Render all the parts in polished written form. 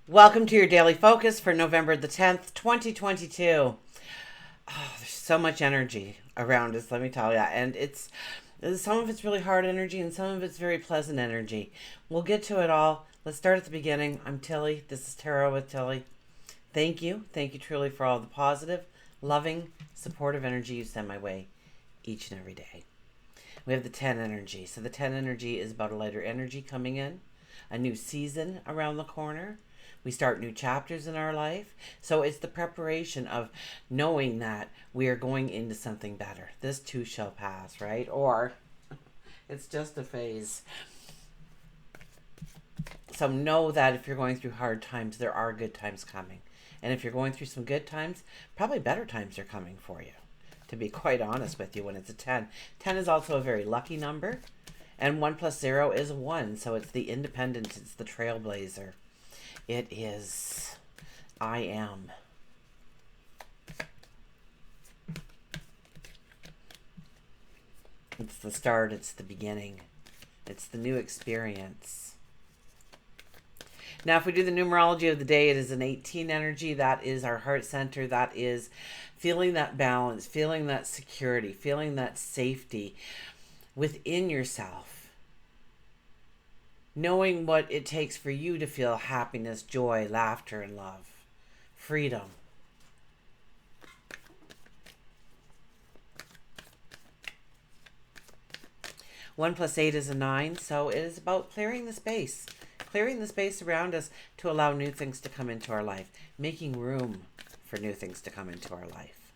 Welcome to your daily focus for November the 10th, 2022. Oh, there's so much energy around us, let me tell you. And it's some of it's really hard energy and some of it's very pleasant energy. We'll get to it all. Let's start at the beginning. I'm Tilly. This is Tarot with Tilly. Thank you. Thank you truly for all the positive, loving, supportive energy you send my way each and every day. We have the 10 energy. So the 10 energy is about a lighter energy coming in, a new season around the corner. We start new chapters in our life. So it's the preparation of knowing that we are going into something better. This too shall pass, right? Or it's just a phase. So know that if you're going through hard times, there are good times coming. And if you're going through some good times, probably better times are coming for you. To be quite honest with you, when it's a 10. 10 is also a very lucky number. And 1 plus 0 is 1. So it's the independent, it's the trailblazer. It is I am. It's the start, it's the beginning. It's the new experience. Now, if we do the numerology of the day, it is an 18 energy. That is our heart center. That is feeling that balance, feeling that security, feeling that safety within yourself. Knowing what it takes for you to feel happiness, joy, laughter, and love. Freedom. One plus 8 is a 9, so it is about clearing the space. Clearing the space around us to allow new things to come into our life. Making room for new things to come into our life.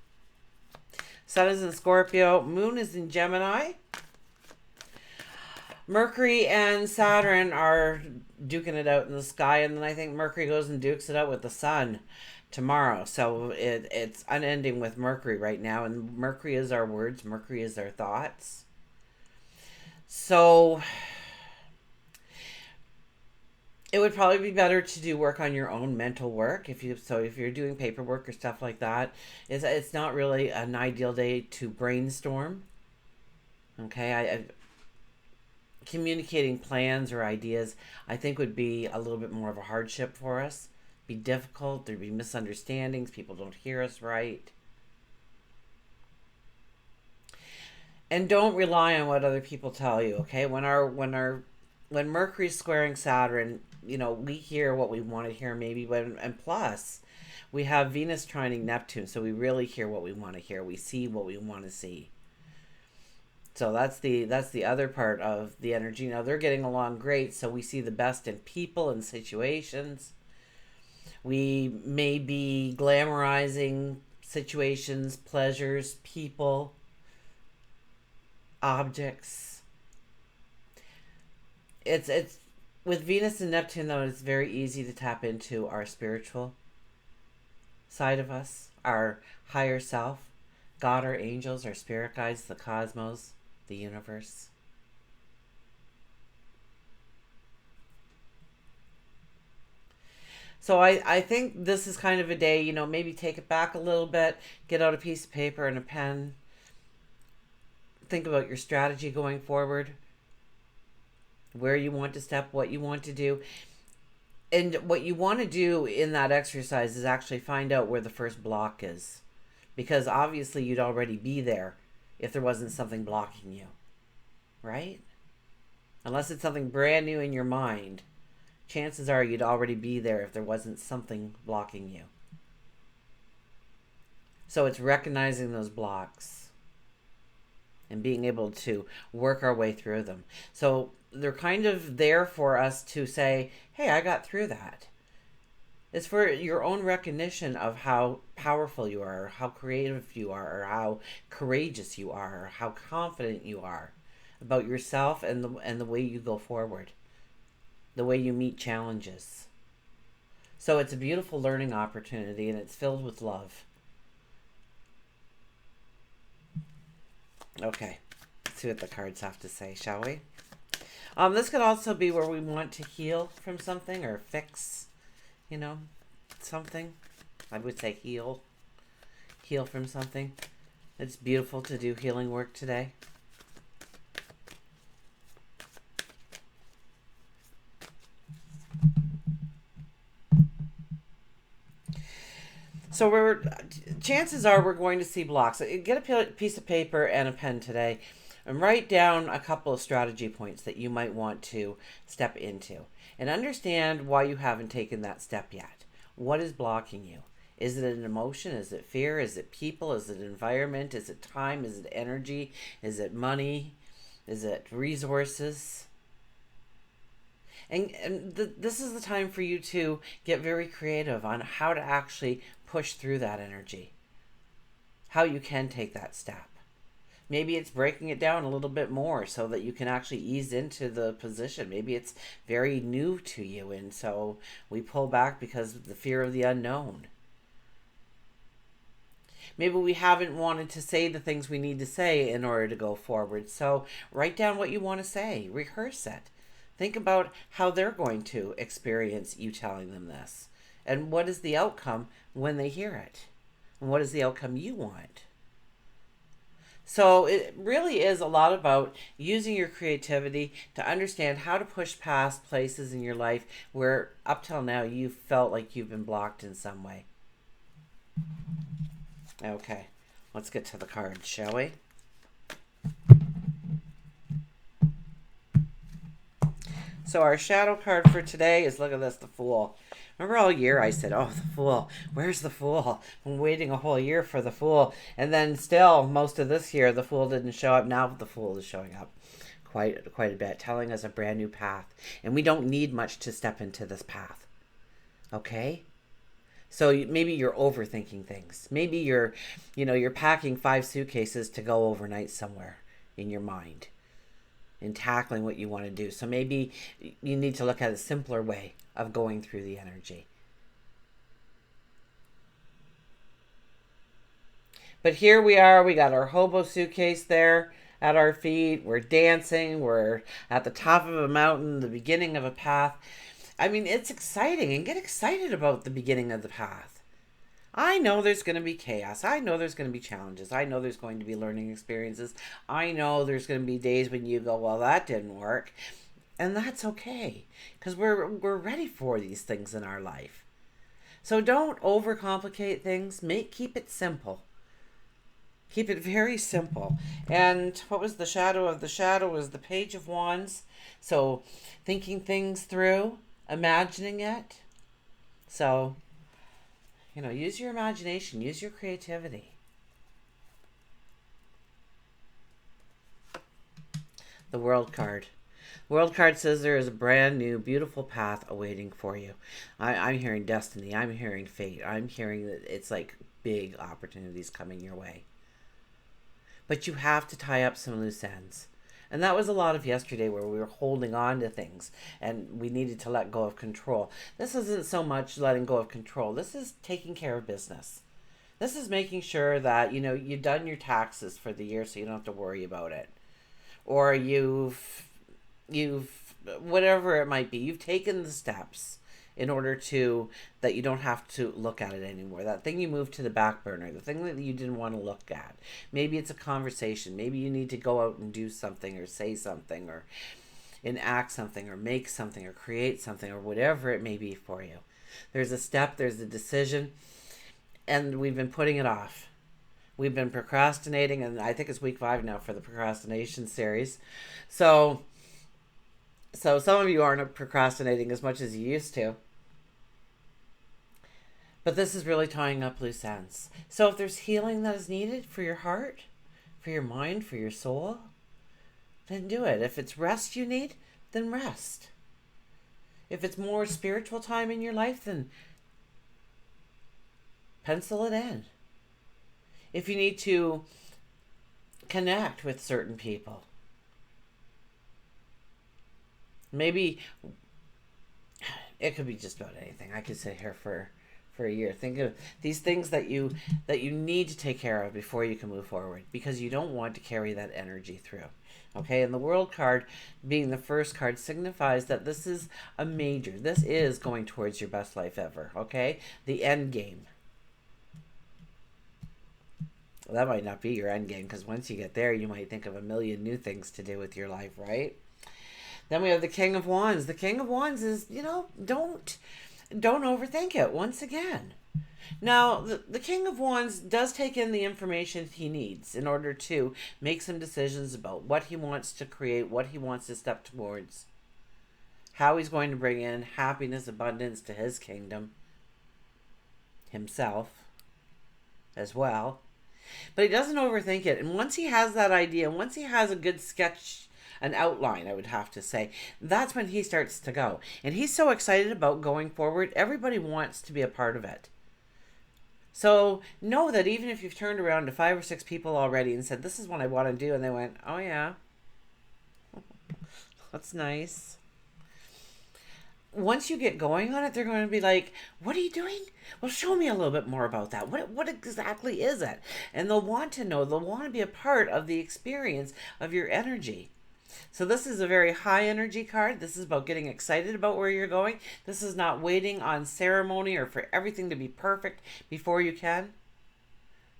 Sun is in Scorpio. Moon is in Gemini. Mercury and Saturn are duking it out in the sky, and then I think Mercury goes and dukes it out with the sun tomorrow. So it's unending with Mercury right now, and Mercury is our words, Mercury is our thoughts. So it would probably be better to do work on your own mental work if you're doing paperwork or stuff like that. It's not really an ideal day to brainstorm. Okay, I communicating plans or ideas, I think, would be a little bit more of a hardship for us. Be difficult. There'd be misunderstandings. People don't hear us right. And don't rely on what other people tell you. Okay, when Mercury's squaring Saturn, we hear what we want to hear. Maybe and plus, we have Venus trining Neptune, so we really hear what we want to hear. We see what we want to see. So that's the other part of the energy. Now they're getting along great, so we see the best in people and situations. We may be glamorizing situations, pleasures, people, objects. It's with Venus and Neptune, though, it's very easy to tap into our spiritual side of us, our higher self, God, our angels, our spirit guides, the cosmos, the universe. So I think this is kind of a day, maybe take it back a little bit, get out a piece of paper and a pen, think about your strategy going forward, where you want to step, what you want to do. And what you want to do in that exercise is actually find out where the first block is. Because obviously you'd already be there if there wasn't something blocking you. Right? Unless it's something brand new in your mind, chances are you'd already be there if there wasn't something blocking you. So it's recognizing those blocks and being able to work our way through them. So they're kind of there for us to say, hey, I got through that. It's for your own recognition of how powerful you are, or how creative you are, or how courageous you are, or how confident you are about yourself and the way you go forward, the way you meet challenges. So it's a beautiful learning opportunity, and it's filled with love. Okay, let's see what the cards have to say, shall we? This could also be where we want to heal from something or fix, something. I would say heal from something. It's beautiful to do healing work today. So chances are we're going to see blocks. Get a piece of paper and a pen today and write down a couple of strategy points that you might want to step into and understand why you haven't taken that step yet. What is blocking you? Is it an emotion? Is it fear? Is it people? Is it environment? Is it time? Is it energy? Is it money? Is it resources? And this is the time for you to get very creative on how to actually push through that energy. How you can take that step. Maybe it's breaking it down a little bit more so that you can actually ease into the position. Maybe it's very new to you, and so we pull back because of the fear of the unknown. Maybe we haven't wanted to say the things we need to say in order to go forward. So write down what you want to say. Rehearse it. Think about how they're going to experience you telling them this. And what is the outcome when they hear it? And what is the outcome you want? So it really is a lot about using your creativity to understand how to push past places in your life where up till now you felt like you've been blocked in some way. Okay, let's get to the cards, shall we? So our shadow card for today is, look at this, the Fool. Remember all year I said, oh, the Fool, where's the Fool? I'm waiting a whole year for the Fool. And then still, most of this year, the Fool didn't show up. Now the Fool is showing up quite a bit, telling us a brand new path. And we don't need much to step into this path. Okay? So maybe you're overthinking things. Maybe you're packing 5 suitcases to go overnight somewhere in your mind and tackling what you want to do. So maybe you need to look at a simpler way of going through the energy. But here we are. We got our hobo suitcase there at our feet. We're dancing. We're at the top of a mountain, the beginning of a path. I mean, it's exciting, and get excited about the beginning of the path. I know there's going to be chaos. I know there's going to be challenges. I know there's going to be learning experiences. I know there's going to be days when you go, well, that didn't work. And that's okay, because we're ready for these things in our life. So don't overcomplicate things. Keep it simple. Keep it very simple. And what was the shadow of the shadow? Was the Page of Wands. So thinking things through, imagining it. So, use your imagination, use your creativity. The World card. World card says there is a brand new, beautiful path awaiting for you. I'm hearing destiny. I'm hearing fate. I'm hearing that it's like big opportunities coming your way. But you have to tie up some loose ends. And that was a lot of yesterday where we were holding on to things and we needed to let go of control. This isn't so much letting go of control. This is taking care of business. This is making sure that, you've done your taxes for the year so you don't have to worry about it. Or you've whatever it might be, you've taken the steps in order that you don't have to look at it anymore. That thing you moved to the back burner, the thing that you didn't want to look at. Maybe it's a conversation. Maybe you need to go out and do something or say something or enact something or make something or create something or whatever it may be for you. There's a step, there's a decision, and we've been putting it off. We've been procrastinating, and I think it's week 5 now for the procrastination series. So some of you aren't procrastinating as much as you used to. But this is really tying up loose ends. So if there's healing that is needed for your heart, for your mind, for your soul, then do it. If it's rest you need, then rest. If it's more spiritual time in your life, then pencil it in. If you need to connect with certain people, maybe it could be just about anything. I could sit here for a year. Think of these things that you need to take care of before you can move forward, because you don't want to carry that energy through. Okay, and the World card, being the first card, signifies that this is a major. This is going towards your best life ever. Okay, the end game. Well, that might not be your end game, because once you get there, you might think of a million new things to do with your life, right? Then we have the King of Wands. The King of Wands is, don't overthink it once again. Now, the King of Wands does take in the information he needs in order to make some decisions about what he wants to create, what he wants to step towards, how he's going to bring in happiness, abundance to his kingdom, himself as well. But he doesn't overthink it. And once he has that idea, once he has a good sketch, an outline, I would have to say, that's when he starts to go. And he's so excited about going forward, everybody wants to be a part of it. So know that even if you've turned around to 5 or 6 people already and said, this is what I want to do, and they went, oh yeah, that's nice. Once you get going on it, they're going to be like, what are you doing? Well, show me a little bit more about that. What exactly is it? And they'll want to know. They'll want to be a part of the experience of your energy. So this is a very high energy card. This is about getting excited about where you're going. This is not waiting on ceremony or for everything to be perfect before you can.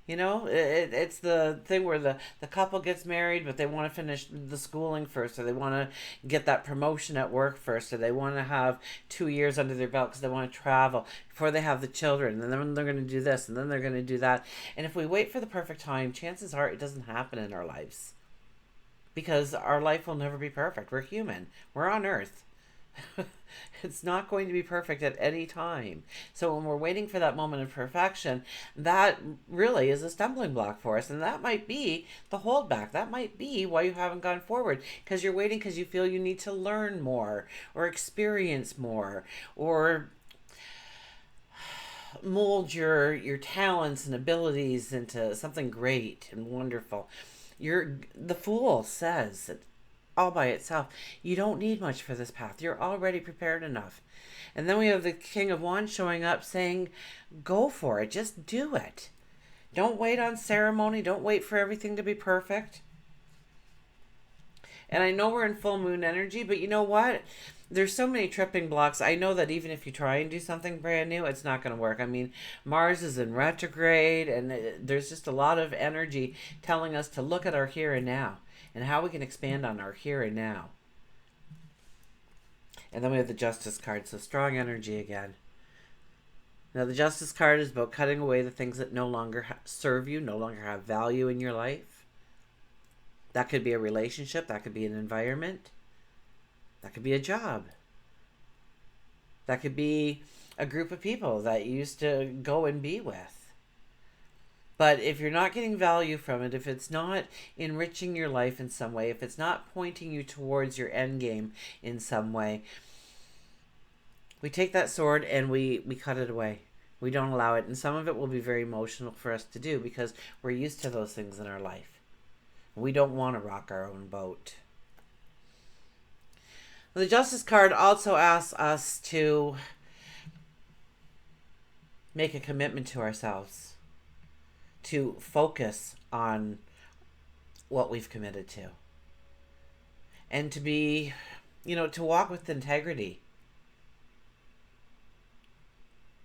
You know, it's the thing where the couple gets married, but they want to finish the schooling first, or they want to get that promotion at work first, or they want to have 2 years under their belt because they want to travel before they have the children. And then they're going to do this, and then they're going to do that. And if we wait for the perfect time, chances are it doesn't happen in our lives. Because our life will never be perfect. We're human. We're on Earth. It's not going to be perfect at any time. So when we're waiting for that moment of perfection, that really is a stumbling block for us. And that might be the holdback. That might be why you haven't gone forward. Because you're waiting because you feel you need to learn more or experience more or mold your talents and abilities into something great and wonderful. The Fool says that all by itself, you don't need much for this path. You're already prepared enough. And then we have the King of Wands showing up saying, go for it. Just do it. Don't wait on ceremony. Don't wait for everything to be perfect. And I know we're in full moon energy, but you know what? There's so many tripping blocks. I know that even if you try and do something brand new, it's not going to work. I mean, Mars is in retrograde, and there's just a lot of energy telling us to look at our here and now and how we can expand on our here and now. And then we have the Justice card, so strong energy again. Now, the Justice card is about cutting away the things that no longer serve you, no longer have value in your life. That could be a relationship. That could be an environment. That could be a job. That could be a group of people that you used to go and be with. But if you're not getting value from it, if it's not enriching your life in some way, if it's not pointing you towards your end game in some way, we take that sword and we cut it away. We don't allow it. And some of it will be very emotional for us to do because we're used to those things in our life. We don't want to rock our own boat. The Justice card also asks us to make a commitment to ourselves, to focus on what we've committed to, and to be, to walk with integrity.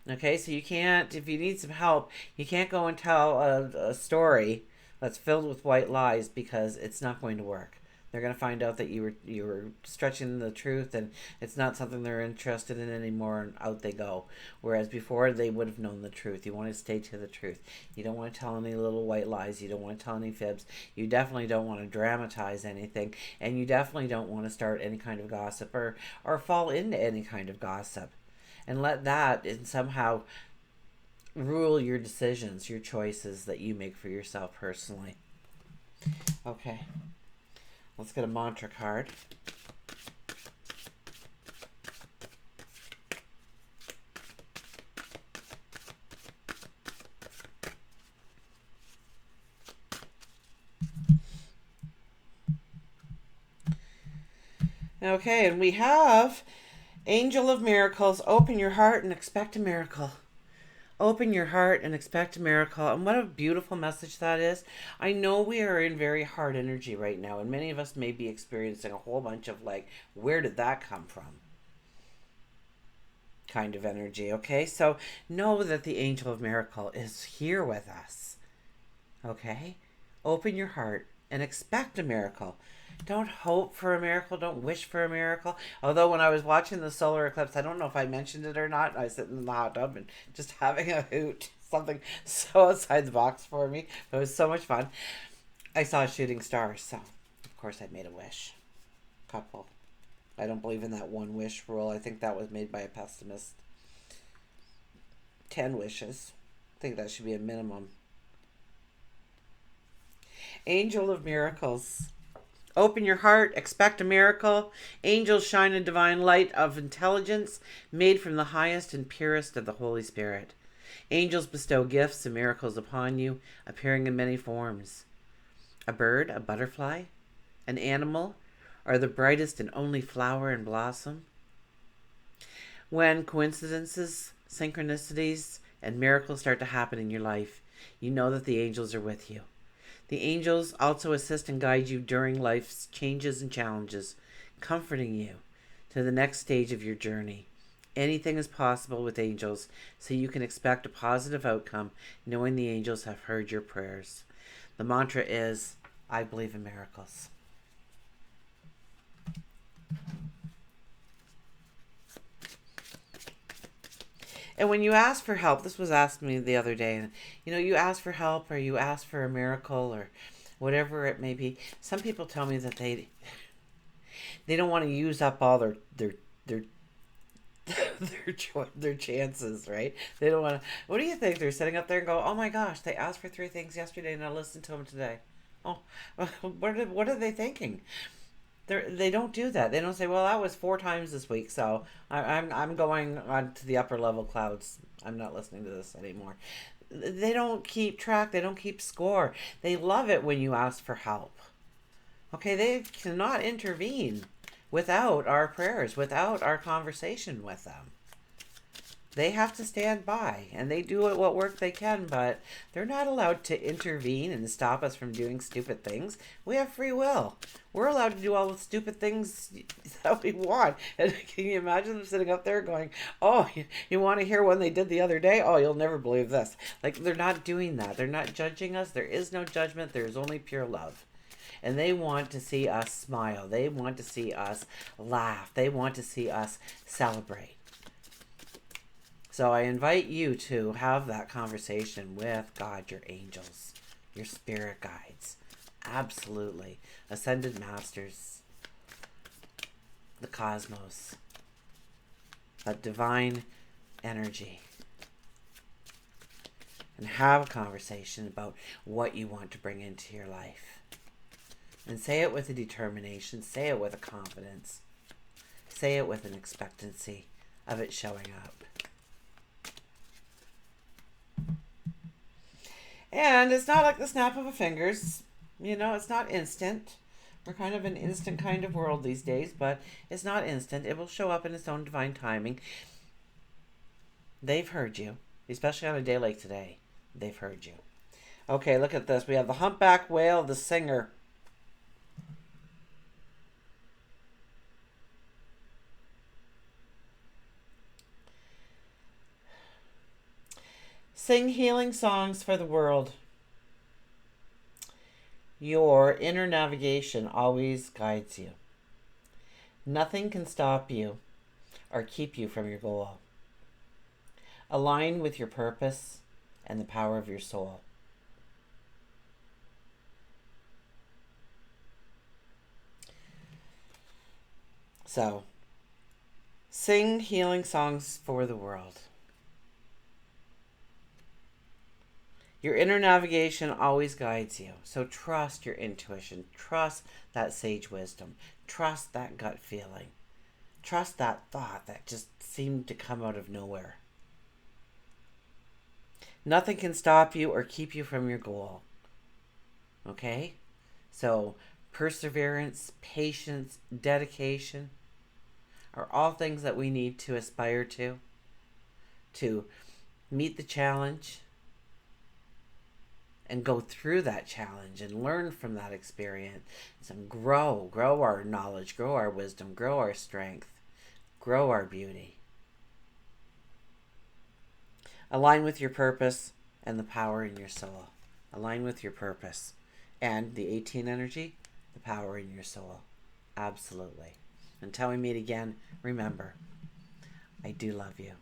Okay, so you can't, if you need some help, you can't go and tell a story that's filled with white lies because it's not going to work. They're going to find out that you were stretching the truth and it's not something they're interested in anymore, and out they go. Whereas before they would have known the truth. You want to stay to the truth. You don't want to tell any little white lies. You don't want to tell any fibs. You definitely don't want to dramatize anything. And you definitely don't want to start any kind of gossip or fall into any kind of gossip. And let that somehow rule your decisions, your choices that you make for yourself personally. Okay. Let's get a mantra card. Okay, and we have Angel of Miracles. Open your heart and expect a miracle. Open your heart and expect a miracle. And what a beautiful message that is. I know we are in very hard energy right now, and many of us may be experiencing a whole bunch of where did that come from? Kind of energy, okay? So know that the Angel of Miracle is here with us, okay? Open your heart and expect a miracle. Don't hope for a miracle. Don't wish for a miracle. Although when I was watching the solar eclipse, I don't know if I mentioned it or not. I was sitting in the hot tub and just having a hoot. Something so outside the box for me. It was so much fun. I saw a shooting star, so of course I made a wish. Couple. I don't believe in that one wish rule. I think that was made by a pessimist. 10 wishes. I think that should be a minimum. Angel of miracles. Open your heart, expect a miracle. Angels shine a divine light of intelligence made from the highest and purest of the Holy Spirit. Angels bestow gifts and miracles upon you, appearing in many forms. A bird, a butterfly, an animal, or the brightest and only flower and blossom. When coincidences, synchronicities, and miracles start to happen in your life, you know that the angels are with you. The angels also assist and guide you during life's changes and challenges, comforting you to the next stage of your journey. Anything is possible with angels, so you can expect a positive outcome knowing the angels have heard your prayers. The mantra is, I believe in miracles. And when you ask for help, this was asked me the other day, and you ask for help or you ask for a miracle or whatever it may be. Some people tell me that they don't want to use up all their their chances, right? They don't want to. What do you think? They're sitting up there and go, "Oh my gosh, they asked for 3 things yesterday, and I listened to them today." Oh, what are they thinking? They don't do that. They don't say, "Well, that was 4 times this week, so I'm going on to the upper level clouds. I'm not listening to this anymore." They don't keep track. They don't keep score. They love it when you ask for help. Okay, they cannot intervene without our prayers, without our conversation with them. They have to stand by, and they do what work they can, but they're not allowed to intervene and stop us from doing stupid things. We have free will. We're allowed to do all the stupid things that we want. And can you imagine them sitting up there going, "Oh, you want to hear one they did the other day? Oh, you'll never believe this." Like, they're not doing that. They're not judging us. There is no judgment. There is only pure love. And they want to see us smile. They want to see us laugh. They want to see us celebrate. So I invite you to have that conversation with God, your angels, your spirit guides. Absolutely. Ascended masters, the cosmos, that divine energy. And have a conversation about what you want to bring into your life. And say it with a determination. Say it with a confidence. Say it with an expectancy of it showing up. And it's not like the snap of a fingers. It's not instant. We're kind of an instant kind of world these days, but it's not instant. It will show up in its own divine timing. They've heard you, especially on a day like today. They've heard you. Okay, look at this. We have the humpback whale, the singer. Sing healing songs for the world. Your inner navigation always guides you. Nothing can stop you or keep you from your goal. Align with your purpose and the power of your soul. So, sing healing songs for the world. Your inner navigation always guides you. So trust your intuition. Trust that sage wisdom. Trust that gut feeling. Trust that thought that just seemed to come out of nowhere. Nothing can stop you or keep you from your goal. Okay? So perseverance, patience, dedication are all things that we need to aspire to meet the challenge and go through that challenge and learn from that experience and grow our knowledge, grow our wisdom, grow our strength, grow our beauty. Align with your purpose and the power in your soul. Align with your purpose. And the 18 energy the power in your soul. Absolutely. Until we meet again, remember, I do love you.